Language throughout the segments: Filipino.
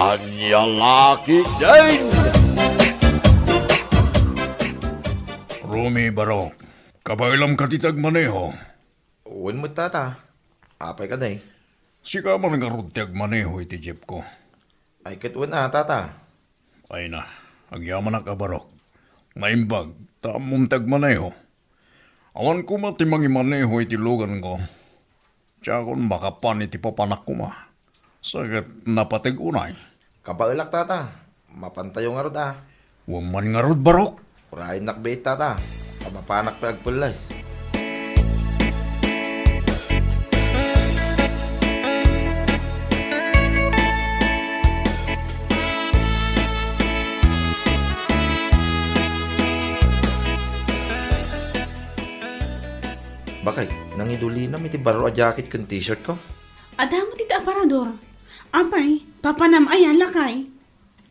Kanyang laki din! Rumi Barok, kabailam ka titag maneho. Uwan mo tata. Apay ka day. Sika man nga rutag maneho iti jeep ko. Ay katuan na tata. Ay na, agyaman na ka Barok. Maimbag, tamong tag maneho. Awan ko matimang imaneho iti lugan ko. Tsakon makapan iti papanak ko ma. Sagat napatig unay. Kabailak tata. Mapantayo nga rod ah. Waman nga rod Barok. Urahin nakbait tata. Kamapanak pa agpulas. Bakit? Nangiduli na may tibaro a jacket kung t-shirt ko? Adamo tita aparador. Apay, papanam ayan lakay.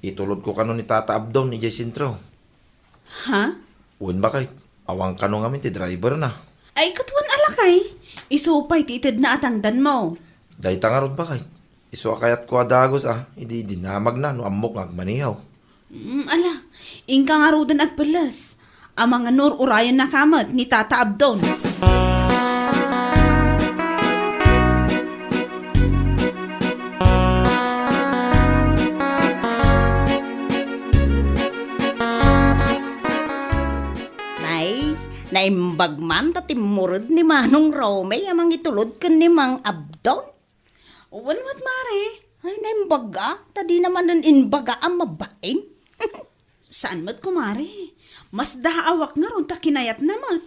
Itulod ko kano ni Tata Abdon ni Jacintro. Ha? Uwan bakit? Awang kano nga ti driver na. Ay katuan alakay. Isupay titid na atangdan mo. Dahi tangarod bakit? Iso akayat ko adagos Hindi dinamag na no amok ngagmanihaw. Ala, ingka nga rodan agpalas. Ang mga nur-urayan na kamat ni Tata Abdon. Naimbag man tatimurod ni Manong Rome amang itulod kan ni Mang Abdon. Uwan mat mare. Ay, naimbaga. Tadi naman nun inbaga ang mabain. Saan mat kumare? Mas dahaawak nga ron ta kinayat na mat.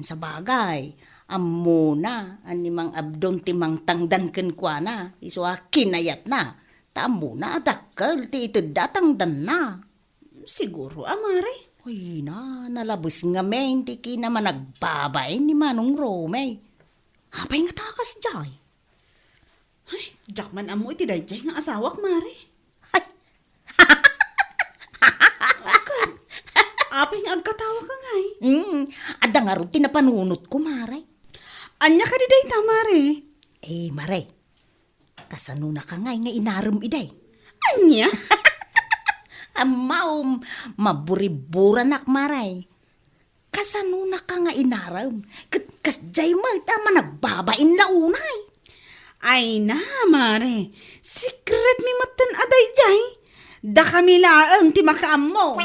Sa bagay, amuna an ni Mang Abdon ti Mang Tangdan ken kuana. Iso kinayat na. Tamuna adakkel ti ito datangdan na. Siguro amare. Uy na, nalabos nga men, di ki naman nagbabay ni Manong Rome. Hapay nga takas jay. Ay, jakman amo iti dayjay nga asawak mare. Ay, Apay nga agkatawa ka ngay. Ada nga rin tinapanunot ko, Mare. Anya ka di day ta mare. Eh, Mare, kasano na ka ngay nga inaram iday. Anya? Amaw, maburiburan ak, Mare. Kasano na ka nga inaram? Kasjay mo, tama nagbabain launay. Ay na, mare. Secret mi matan aday jay. Da kami laang ti makaam mo.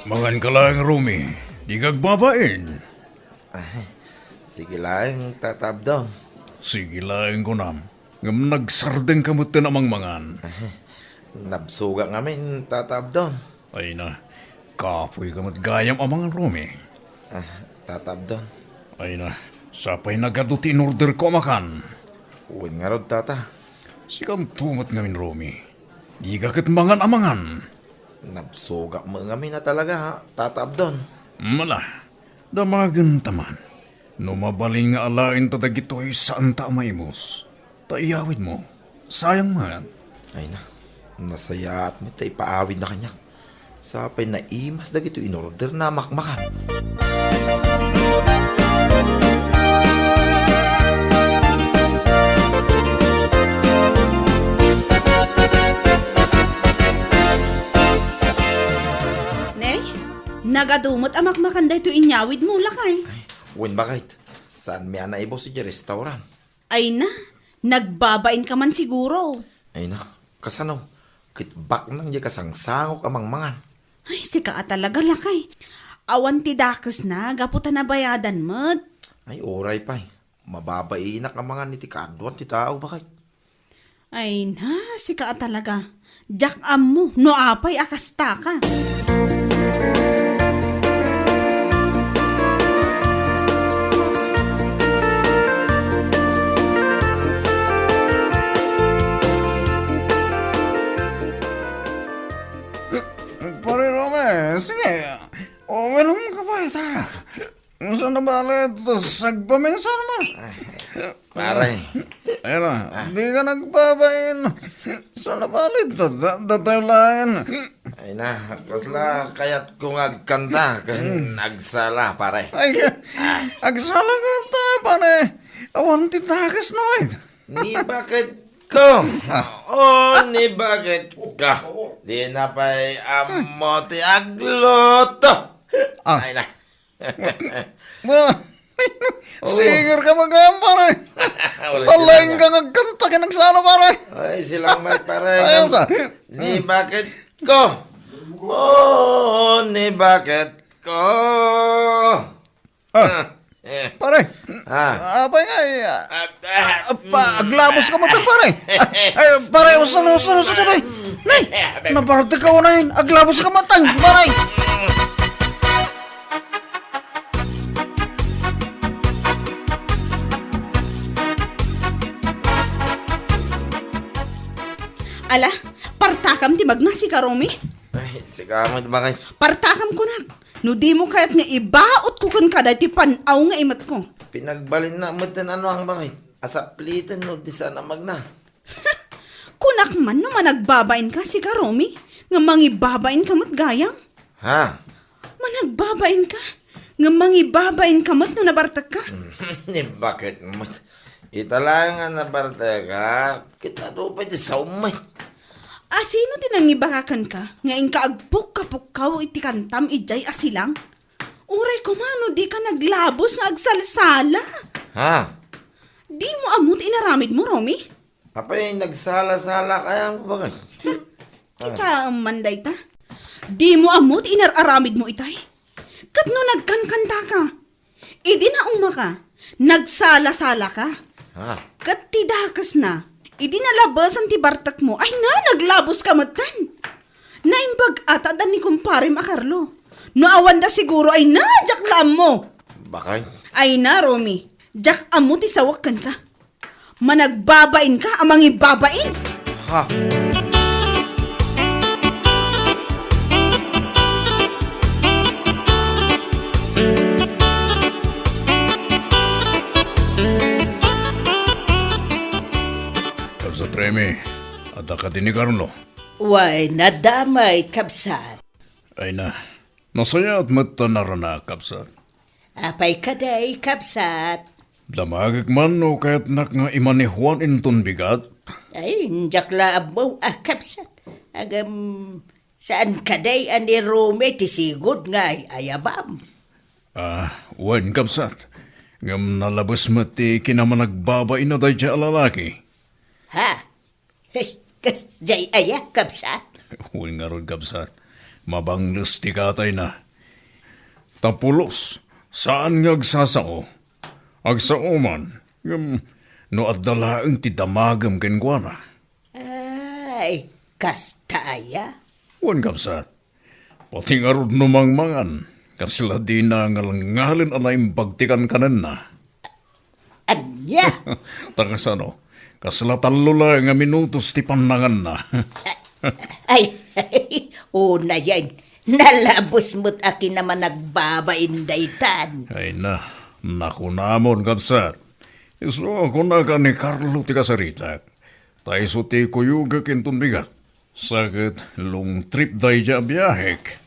Mangan ka lang Rumi, di kagbabain. Sige lang, Tata Abdon. Sige lang ko nam. Ngam nagsardeng kamot ka namang mangan. Nabsuga ngamin, Tata Abdon. Ay na, kapoy kamot gayam amang Rumi. Tata Abdon. Ay na, sapay nagaduti in order ko makan. Uwan nga rod, Tata. Sikam tumot ngamin Rumi. Di kakit mangan amangan. Nabsuga mo ngamin na talaga, Tata Abdon. Mala, damagan taman. No mabaling nga alain tadagitoy saan ta maimos. Taiyawid mo. Sayang man. Ay na, nasaya at may paawid na kanya. Sapay na imas dagito in order na makmakan. Nay, nagadumot amak makanday to inyawid mo lakay. Uwan bakit? Saan may anaibo si restaurant? Ay na, nagbabain ka man siguro. Ay na, kasano? Kitbak nang di kasangsangok amang mangan. Ay, sika talaga lakay. Awan ti dakas na, gaputan na bayadan mat. Ay, oray pa. Mababainak ang mga niti kaadwan ti tao bakit? Ay na, sika talaga. Jak mo, no apay akasta ka. Pare Rome, sige. Uminom ka pa, tara. Saan na ba ito? Sagpaminsan mo. Pare. Ayun na, di ka nagbabain. Saan na ba ito? Datayo lang. Ay na, kasla kayat kung agkanta, kan nagsala, pare. Ay, agsala ka na tayo, pare. Awan titakas naman. Ni bakit ko? Oh, ni bakit ka? Di na pa'y amo ti agluto. Ay na. Singer ka mag-am, pare. Wala Talaing sila ka nagkanta ka nagsano, pare. Ay, silang may Ayaw sa. Ni bakit ko? Oh, ni bakit ko? Pare. Ah. Apay nga eh. Aglabos ka mo ito, pare. Ay, pare, usan. Nay, naparati ka na yun. Aglabos ka mo ito, pare. Ala, partakam ti magnasi ka, Romy. Ay, sikamot ba kayo? Partakam ko na. No di mo kaya't nga ibaot ko kan kada ti panaw nga imat ko. Pinagbalin na mo din ano ang bakit? Asaplitan no, di sana magna. Kunak man no managbabain ka si ka, Romy. Nga mangibabain ka mat gayang. Ha? Managbabain ka. Nga mangibabain ka mat no nabartak ka. Ni bakit mo? Italang nga nabarte ka, kita do pa di sa umay. Sino tinangibakakan ka? Nga ing kaagpok kapukkaw iti kantam ijay asilang? Uray ko mano di ka naglabos nga agsalsala. Ha? Di mo amot inaramid mo, Romy? Apay, nagsala-sala kaya mo ba kayo? Kita manday ta. Di mo amot inararamid mo itay. Kat no nagkankanta ka. Idi na umaka. Nagsala-sala ka. Ha? Kat tidakas na. Idi nalabasan ti bartak mo. Ay na, naglabos ka matan. Naimbag ata dan ni kumpare Makarlo. No awan da siguro ay na, jaklam mo. Bakay? Ay na, Romy. Jak amo ti sawakan ka. Managbabain ka, amang ibabain. Ha? Sa Treme, at ka din ni Carlo. Way, nadamay, kabsat. Ay na, nasaya at mata na na, kapsat. Apay kaday, kabsat. Damagig man o kaya't nak nga imanihuan inton bigat. Ay, jakla abo, kabsat. Agam, saan kaday ani Rome tisigod nga ayabam. Wen kapsat. Ngam nalabas mati kinamanagbabay na dahi siya lalaki. Ha? Hey, kas jay aya, kabsat. Wen nga ron kapsat. Mabanglas ti katay na. Tapulos, saan nga agsasao? Agsao man, ngam no adalaang ti damagam kenkwana. Ay, kastaya. Wen kapsat. Pati nga ron numangmangan. Kasila di na ngalangalin anay bagtikan kanan na. Anya? Takas ano, kasila talo lang nga minutos ti panangan na. Ay, una yan. Nalabos mo't akin naman nagbabain daytan. Ay na, nakunamon kapsat. Iso ako na ka ni Carlo ti kasarita. Tayo so ti kuyuga kintun bigat. Sakit, long trip day dya biyahek.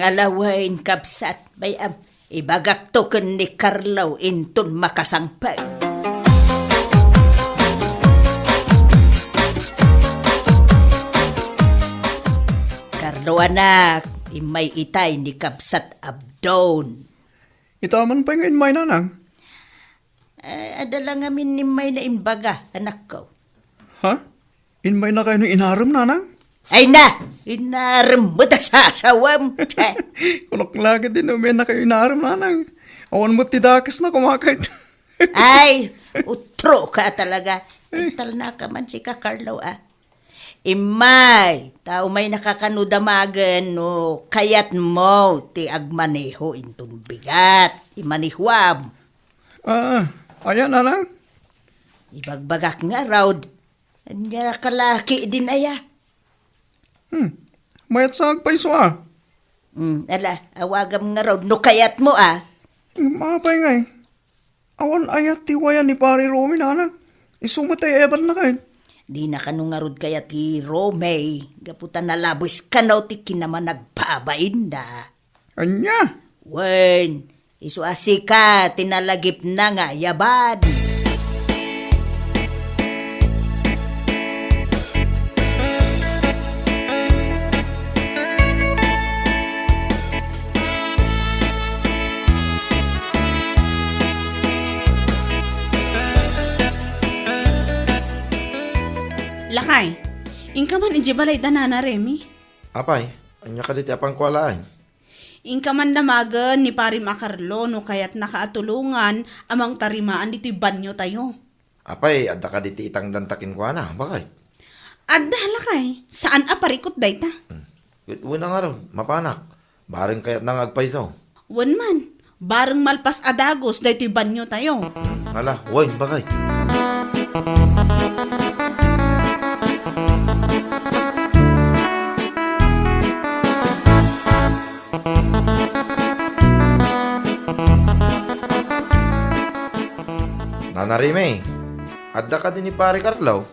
Alawain kapsat, bayam. Ibagak token ni Carlo intun makasangpay. Carlo anak, imay itay ni kapsat abdon. Itaman pa ngayon may nanang. Adala ngamin ni may na imbaga, anak ko. Ha? Inmay na kayo ng inaram nanang? Ay na! Inaram mo ta sa asawam. Kunok lagi din may na kayo inaram nanang. Awan mo tidakas na kumakait. Ay, utro ka talaga. Tal na ka man si ka Carlo Imay, tao may nakakanudamagan no kayat mo ti agmaneho intun bigat. Imanihwam. Ayan nanang. Ibagbagak nga raud. Anya kalaki din aya. Mayat sag pa iso Ala, awagam nga raud no kayat mo Mapay ngay. Awan ayat tiwayan ni pari Romy nanang. Isumatay eban na kayo. Di na kanungarod kayat ki Rome. Gaputan na labis kanaw ti kinaman nagpabain na. Anya? Wen, Isu asika tinalagip na nga yabad. Lakay, ingka man ijibalay danana Remy. Apay, anya ka diti apang kualain. Ingka man damagan ni Pari Macarlo no kaya't nakaatulungan amang tarimaan dito'y banyo tayo. Apay, adda ka diti itang dantakin ko na. Bakit? Adda lakay, saan aparikot dayta? Wala nga ron, mapanak. Baring kayat nang agpaisaw. Wan man, bareng malpas adagos dayto'y banyo tayo. Hala, woy, bakit? Nanarime, adda ka din ni Pare Carlo.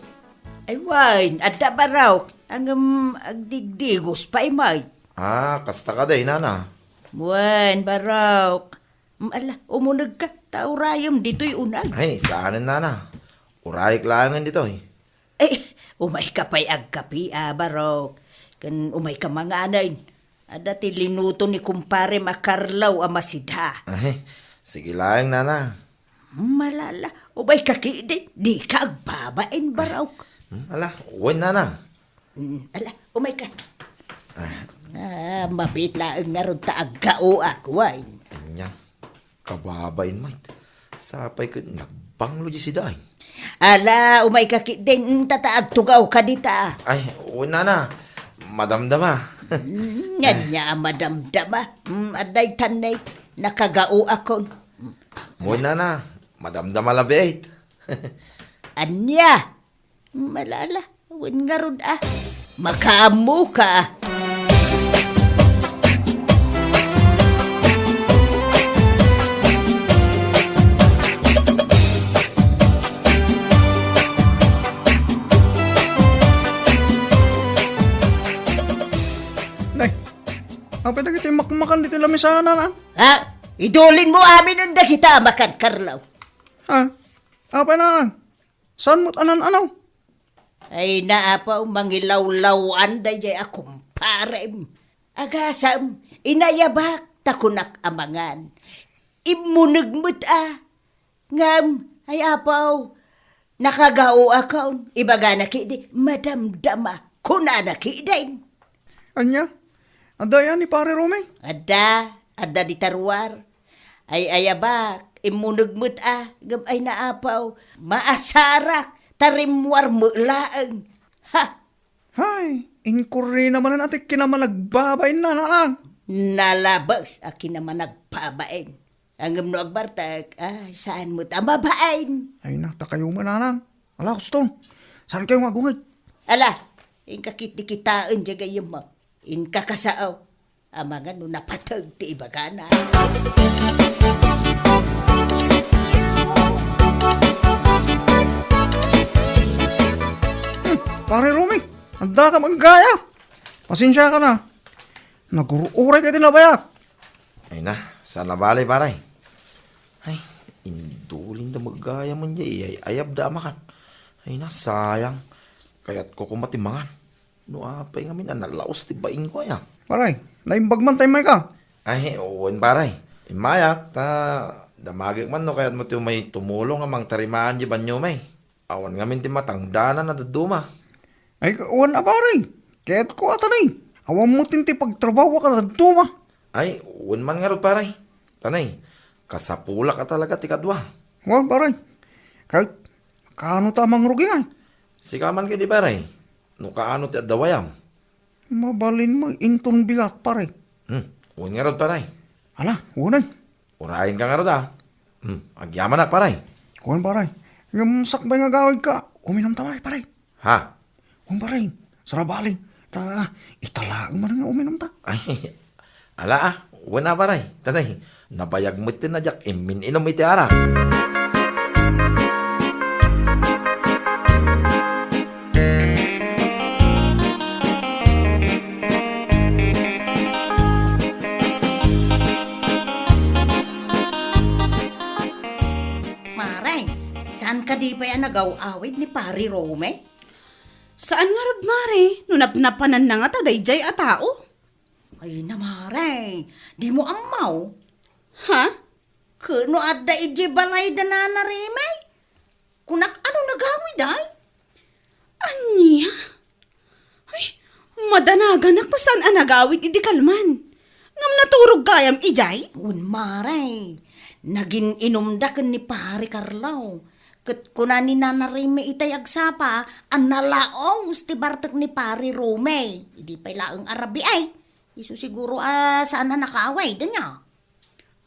Ay wine, adda ba raw? Ang agdigdigos pa imay. Ah, kasta ka day, nana. Wine, barok. Ala, umunag ka. Taurayom dito'y unag. Ay, saanin nana. Urayik langan dito eh. Eh, umay ka pa'y agkapi, barok. Kan umay ka mga anayin. Ada ti linuto ni kumpare Macarlaw amasidha. Ay, sige lang, nana. Malala, umay ka kidi. Di ka agbabain, barok. Ala, uwan, nana. Ala, umay ka. Mapit lang nga ron ta agkao ako, wine. Kanya, kababain, mate. Sapay ko, nagbanglo di si Day. Ala, umay ka kidi. Tataag tugaw ka dita. Ay, uwan, nana. Madamdama. Nya madamdama. Aday tanay. Nakagao ako. Uwan, nana. Madamdama labit. Anya. Malala. Wan nga ron Makamu ka. Nay, apa ito kita makmakan dito lamisana na? Ha? Idulin mo amin ang kita makan, Carlo. Ha? Apa na? Saan mo't anan-anaw? Ay naapaw mangilawlawan day jay akong parem. Agasam, inayabak takunak amangan. Imunagmut Ngam, ay apaw. Nakagao akon. Ibaga na kidi, madamdama. Kuna na kidain. Anya? Ada yan ni Pare Rome? Ada di tarwar. Ay ayabak, imunagmut Gam ay naapaw. Maasarak. Tarimwar mo laang. Ha? Hay, inkuri naman na natin kinamanagbabay na lang. Nalabas akin naman nagpabain. Ang no agbartag, saan mo tamabain? Ay na, takayo mananang. Ala, gusto. Saan kayo magungay? Ala, inkakitikitaan dya gayong mo. Inkakasaaw. Amangan no napatag ti ibagana. Pare Rome, handa ka maggaya. Pasensya ka na. Naguruuray ka tinabayak. Ay na, sana balay, paray. Ay, indulin na magaya man niya. Ay, ayab da makan. Ay na, sayang. Kaya't ko kumatimangan. No, apay nga nalaos ti baing ko ya. Paray, naimbag man tayo may ka. Ay, uwan paray. Imayak, damagik man no, kaya't mo may tumulong amang tarimaan di banyo may. Awan nga min ti matangdanan na daduma. Ay, kauwan na paray. Kaya't ko atanay. Awan mo tinti pagtrabaho ka na duma. Ay, uwan man nga ro paray. Tanay, kasapula ka talaga ti kadwa. Wan paray. Kahit kaano tamang rugi ay. Sikaman ka di paray. No kaano ti adawayam. Mabalin mo inton bigat paray. Uwan nga ro paray. Hala, uwan ay. Urahin ka nga ro da. Agyaman na paray. Uwan paray. Yung sakbay nga gawag ka, uminom tamay paray. Ha? Uwan paray. Sarabali. Italaang man nga uminom ta. Ay, ala uwan na paray. Tanay, nabayag mo ti na jak, imin inom iti ara. Maray, saan ka di pa yan nagaw-awid ni Pari Rome? Saan nga rod, Mare? No napnapanan na nga tadayjay a tao. Ay na Maray, di mo amaw. Ha? Kuno adda ije balay da nanarime? Kunak ano nagawid ay? Anya? Ay, madanagan ako saan ang nagawit idi kalman. Ngam naturog gayam ijay? Un Maray, naging inumdakan ni Pari Carlo. Kat kuna ni nanarime itay agsapa, ang nalaong ti bartak ni Pari Rome. Hindi pa ilaang Arabi ay. Isu siguro saan na nakaaway da niya.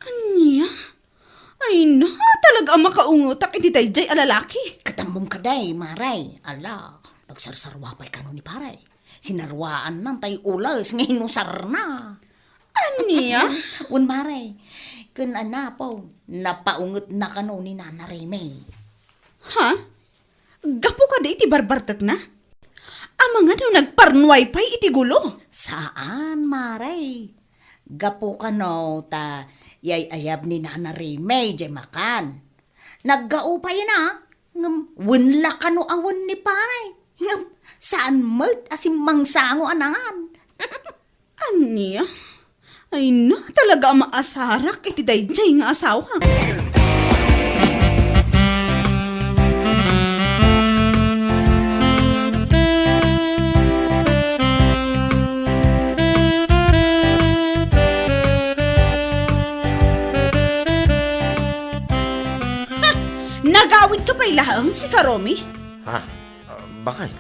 Anya? Ay na, talaga ang makaungutak iti dayjay alalaki. Katamom ka day, Maray. Ala, nagsarsarwa pa'y kano ni Paray. Sinarwaan ng tay ulas, ngayon usar na. Anya? Un Maray, kun po, napaungot na kano ni Nana Reme. Ha? Gapo ka da iti barbartak na? Ama nga daw nagparnway pa'y iti gulo. Saan, Maray? Gapo ka no, ta yay-ayab ni Nana Reme, jay makan. Naggaupay na, wunla ka no awan ni Paray. Saan mat asim mangsango anangan? Anya? Ay na, talaga ang maasarak iti dayjay nga asawa. Nagawid ka pa'y lahang si Karomi? Ha? Bakit?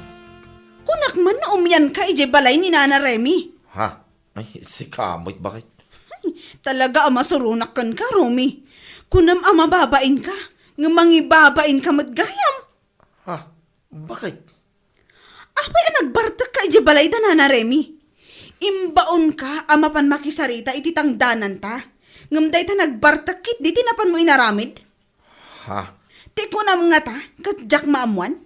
Kunak man na umyan ka ije balay ni Nana Remy. Ha? Ay, si Kamoy, bakit? Ay, talaga ang masurunak kan ka, Romy. Kunam ang mababain ka, nga mangibabain ka matgayam. Ha? Bakit? Apay ang nagbartak ka ije balay da Nana Remy. Imbaon ka, amapan makisarita iti tangdanan ta. Ngamday ta nagbartak kit, di tinapan mo inaramid. Ha? Ti kunam nga ta, katjak maamuan.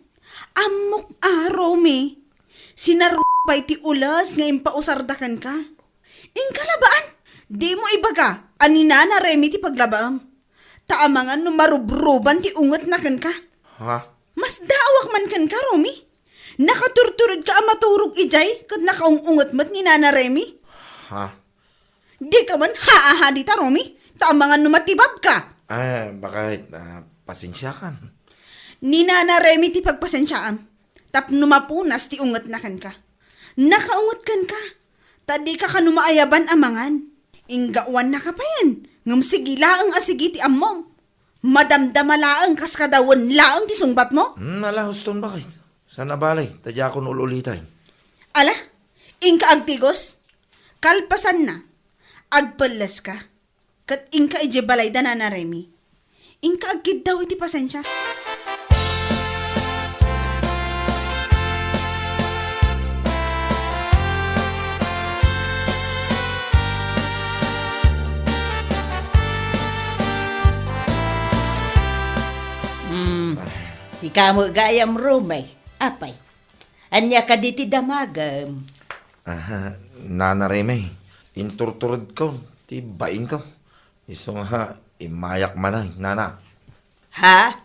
Amok Romy. Sinarupay ti ulas nga impausardakan ka. Inkalabaan, di mo ibaga, ani Nana Remy ti paglabaam. Taamangan no marubruban ti ungot na kan ka. Ha? Mas daawak man kan ka, Romy. Nakaturturod ka amaturog ijay kat nakaungungot mat ni Nana Remy. Ha? Di ka man haaha di ta, Romy. Taamangan no matibab ka. Bakit? Pasensya kan. Ni Nana Remy ti pagpasensyaam. Tapno mapunas ti ungot na kan ka. Nakaungot kan ka. Tadi ka kanumaayaban amangan. Inggawan na ka pa yan. Ngam sige laang asigi ti ammom. Madamdama laang kas kadawan laang ti sungbat mo. Ala, huston bakit? Sana balay, tadya akong ululitay. Ala, ingka agtigos. Kalpasan na. Agpalas ka. Kat ingka ije balay da Nana Remy. Ingka agkid daw iti pasensya. Si kamo gayam Rome, apay. Anya ka diti damagam. Nana Reme, inturturod ko, ti bain ko. Iso nga, imayak manay, nana. Ha?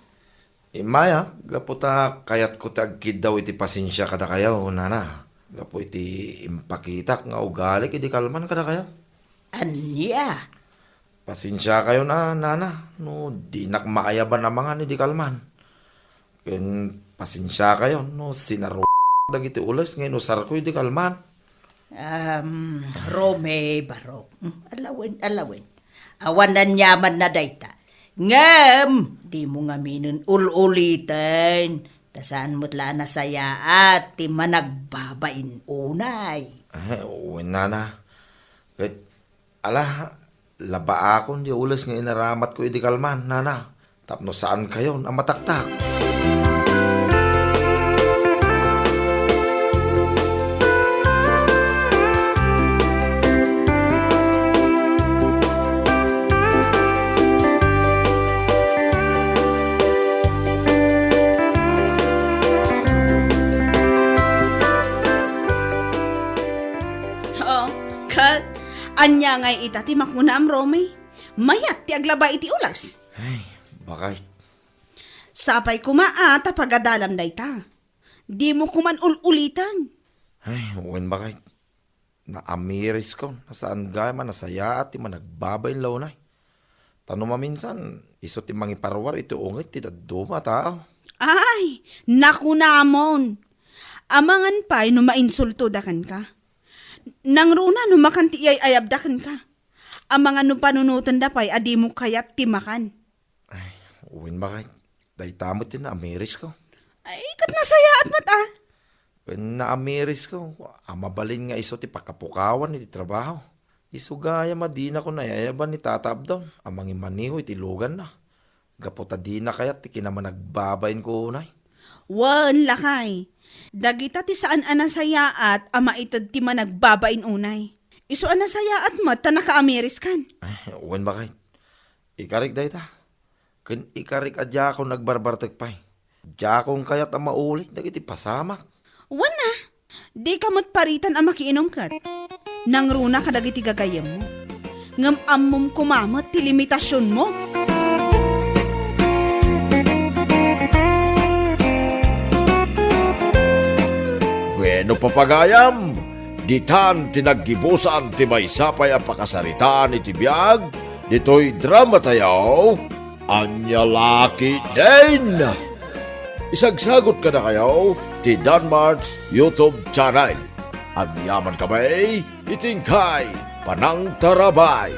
Imayak, gaputa kayat ko tagkid daw iti pasensya kada kayo, nana. Gapo iti impakitak nga ugalik, iti kalman kada kayo. Anya? Pasensya kayo na, nana. No, di nakmaayaban na mga ni di kalman. Kaya pasensya kayo, no, sinaro dagiti ulas, ngayon usar ko iti kalman. Rome baro. Alawin. Awanan yaman na dayta. Ngam, di mo nga minun ululitan. Tasaan mo't la nasaya at ti managbabain unay. Uwin nana. Kahit, laba akong di ulas nga inaramat ko iti kalman, nana. Tapno saan kayo na mataktak? Anya ngay itati makunam, Romy. Mayat ti aglaba iti ulas. Ay, bakit? Sapay kumaata pagadalam dayta. Di mo kuman ulitan. Ay, wen ba kahit na-amiris ko, nasaan gaya man, nasaya at ti man nagbabayin launay. Tanong maminsan, iso ti mangiparwar, ito ungit, ti daduma tao. Ay, naku namon. Amangan pa'y no mainsulto dakan ka. Nang runa no makanti ay ayab dakan ka. Amangan no panunutan da pa'y adi mo kayat timakan. Wen ba kahit, day tamot ti na-amiris ko. Ay, kat nasaya at mata. Wen na-amiris ko, amabalin nga iso ti pakapukawan iti trabaho. Iso gaya madina ko nayayaban ni Tata Abdon, amang imaniho iti lugan na. Gaputa di na kayat ti kinaman nagbabayin ko unay. Wan lakay. Dagita ti saan anasayaat ama itad ti managbabain unay. Iso anasayaat mat ta naka-ameris kan. Ay, wen ba kahit, ikarik day ta. Kun ikarik adya ako nagbarbartag pa'y. Dya akong kayat ang maulit, dagiti pasamak. Wan na. Di ka mo't paritan ang makiinom kat. Nang runa ka dagiti gagayam mo. Ngam ammom kumamot ti limitasyon mo. Bueno papagayam, ditan tinaggibusan ti may sapay ang pakasaritaan iti biyag, dito'y drama tayo, Anyalaki din! Isagsagot ka na kayo ti Danmar's YouTube channel. Agyaman ka ba'y itingkay panang tarabay.